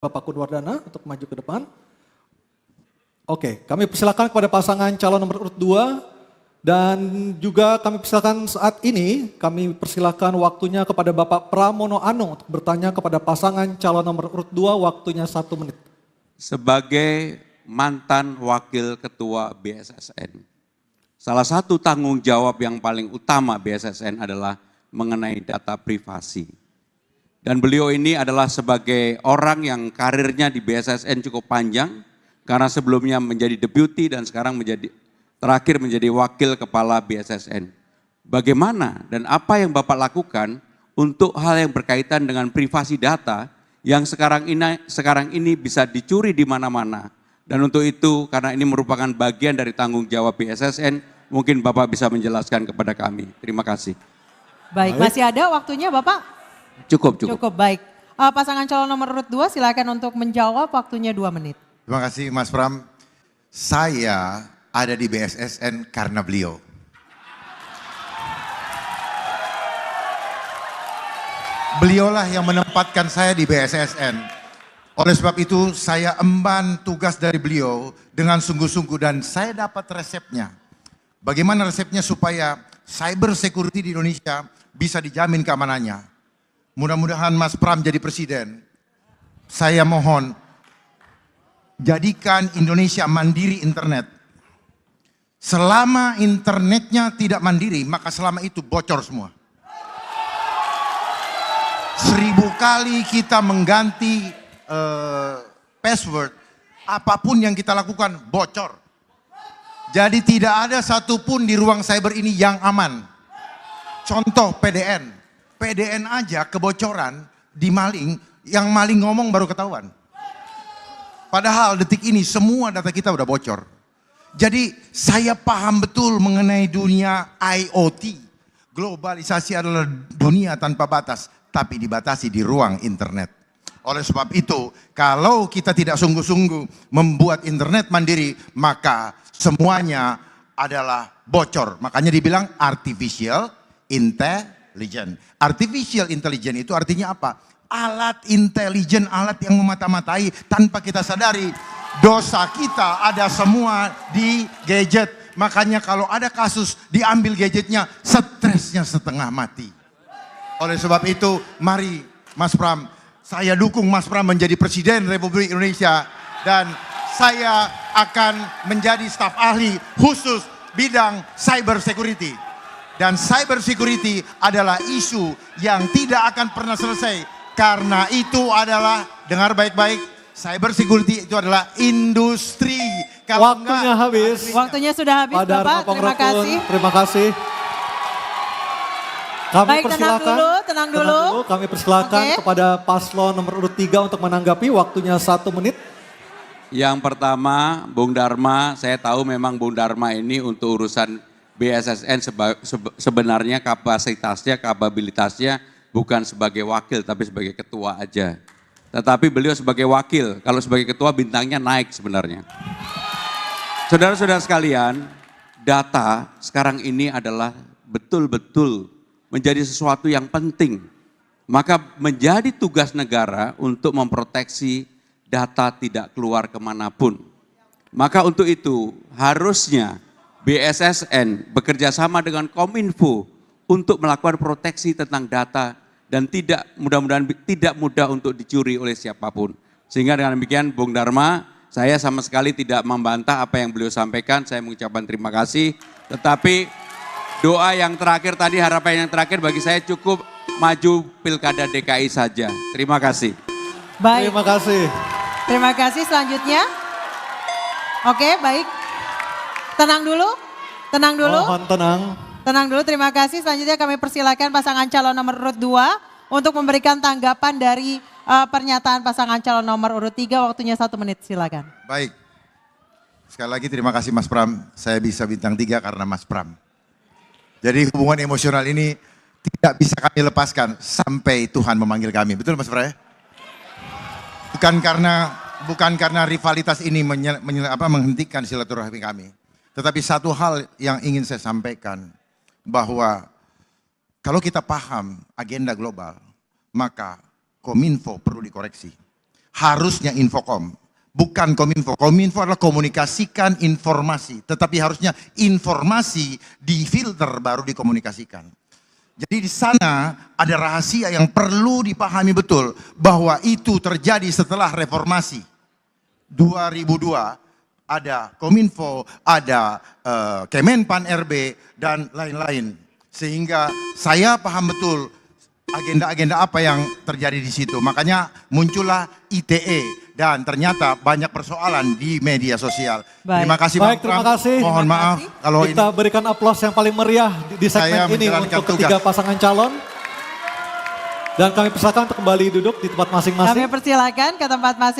Bapak Kudwardana untuk maju ke depan. Oke, kami persilakan kepada pasangan calon nomor urut 2 dan juga kami persilakan saat ini, kami persilakan waktunya kepada Bapak Pramono Anung untuk bertanya kepada pasangan calon nomor urut 2, waktunya 1 menit. Sebagai mantan wakil ketua BSSN, salah satu tanggung jawab yang paling utama BSSN adalah mengenai data privasi. Dan beliau ini adalah sebagai orang yang karirnya di BSSN cukup panjang, karena sebelumnya menjadi deputi dan sekarang terakhir menjadi wakil kepala BSSN. Bagaimana dan apa yang Bapak lakukan untuk hal yang berkaitan dengan privasi data yang sekarang ini bisa dicuri di mana-mana. Dan untuk itu, karena ini merupakan bagian dari tanggung jawab BSSN, mungkin Bapak bisa menjelaskan kepada kami. Terima kasih. Baik, masih ada waktunya Bapak? Cukup. Cukup, baik. Pasangan calon nomor urut 2 silakan untuk menjawab, waktunya 2 menit. Terima kasih Mas Pram. Saya ada di BSSN karena beliau. Beliaulah yang menempatkan saya di BSSN. Oleh sebab itu saya emban tugas dari beliau dengan sungguh-sungguh dan saya dapat resepnya. Bagaimana resepnya supaya cyber security di Indonesia bisa dijamin keamanannya. Mudah-mudahan Mas Pram jadi presiden. Saya mohon jadikan Indonesia mandiri internet. Selama internetnya tidak mandiri, maka selama itu bocor semua. 1000 kali kita mengganti password, apapun yang kita lakukan bocor. Jadi tidak ada satupun di ruang cyber ini yang aman. Contoh PDN. PDN aja kebocoran di maling, yang maling ngomong baru ketahuan. Padahal detik ini semua data kita udah bocor. Jadi saya paham betul mengenai dunia IoT. Globalisasi adalah dunia tanpa batas, tapi dibatasi di ruang internet. Oleh sebab itu, kalau kita tidak sungguh-sungguh membuat internet mandiri, maka semuanya adalah bocor. Makanya dibilang artificial intelligence. Artificial intelligence itu artinya apa? Alat intelijen, alat yang memata-matai tanpa kita sadari. Dosa kita ada semua di gadget. Makanya kalau ada kasus diambil gadgetnya, stresnya setengah mati. Oleh sebab itu, mari Mas Pram, saya dukung Mas Pram menjadi Presiden Republik Indonesia. Dan saya akan menjadi staf ahli khusus bidang cyber security. Dan cyber security adalah isu yang tidak akan pernah selesai. Karena itu adalah, dengar baik-baik, cyber security itu adalah industri. Kalau waktunya habis. Waktunya sudah habis Bapak, terima kasih. Terima kasih. Kami Baik, tenang dulu. Kami persilakan kepada paslon nomor urut 3 untuk menanggapi, waktunya 1 menit. Yang pertama, Bung Dharma, saya tahu memang Bung Dharma ini untuk urusan BSSN sebenarnya kapabilitasnya bukan sebagai wakil tapi sebagai ketua aja. Tetapi beliau sebagai wakil, kalau sebagai ketua bintangnya naik sebenarnya. Saudara-saudara sekalian, data sekarang ini adalah betul-betul menjadi sesuatu yang penting. Maka menjadi tugas negara untuk memproteksi data tidak keluar kemanapun. Maka untuk itu harusnya BSSN bekerja sama dengan Kominfo untuk melakukan proteksi tentang data dan mudah-mudahan tidak mudah untuk dicuri oleh siapapun. Sehingga dengan demikian Bung Dharma, saya sama sekali tidak membantah apa yang beliau sampaikan, saya mengucapkan terima kasih. Tetapi doa yang terakhir tadi, harapan yang terakhir bagi saya cukup maju Pilkada DKI saja. Terima kasih. Baik. Terima kasih. Terima kasih, selanjutnya. Oke, baik. Tenang dulu. Mohon tenang. Tenang dulu, terima kasih. Selanjutnya kami persilakan pasangan calon nomor urut 2 untuk memberikan tanggapan dari pernyataan pasangan calon nomor urut 3. Waktunya 1 menit, silakan. Baik. Sekali lagi terima kasih Mas Pram. Saya bisa bintang 3 karena Mas Pram. Jadi hubungan emosional ini tidak bisa kami lepaskan sampai Tuhan memanggil kami. Betul Mas Pram? Bukan karena rivalitas ini menghentikan silaturahmi kami. Tetapi satu hal yang ingin saya sampaikan, bahwa kalau kita paham agenda global, maka Kominfo perlu dikoreksi. harusnya Infocom. Bukan Kominfo. Kominfo adalah komunikasikan informasi. Tetapi harusnya informasi difilter baru dikomunikasikan. Jadi di sana ada rahasia yang perlu dipahami betul. Bahwa itu terjadi setelah reformasi. 2002 ada Kominfo, ada Kemenpan RB, dan lain-lain. Sehingga saya paham betul agenda-agenda apa yang terjadi di situ. Makanya muncullah ITE. Dan ternyata banyak persoalan di media sosial. Baik. Terima kasih Baik, Bang terima Pram. kasih. Mohon Terima maaf kasih. kalau Kita berikan aplaus yang paling meriah di segmen Saya ini menjalankan untuk ketiga tugas. pasangan calon. Dan kami persilakan untuk kembali duduk di tempat masing-masing. Kami persilakan ke tempat masing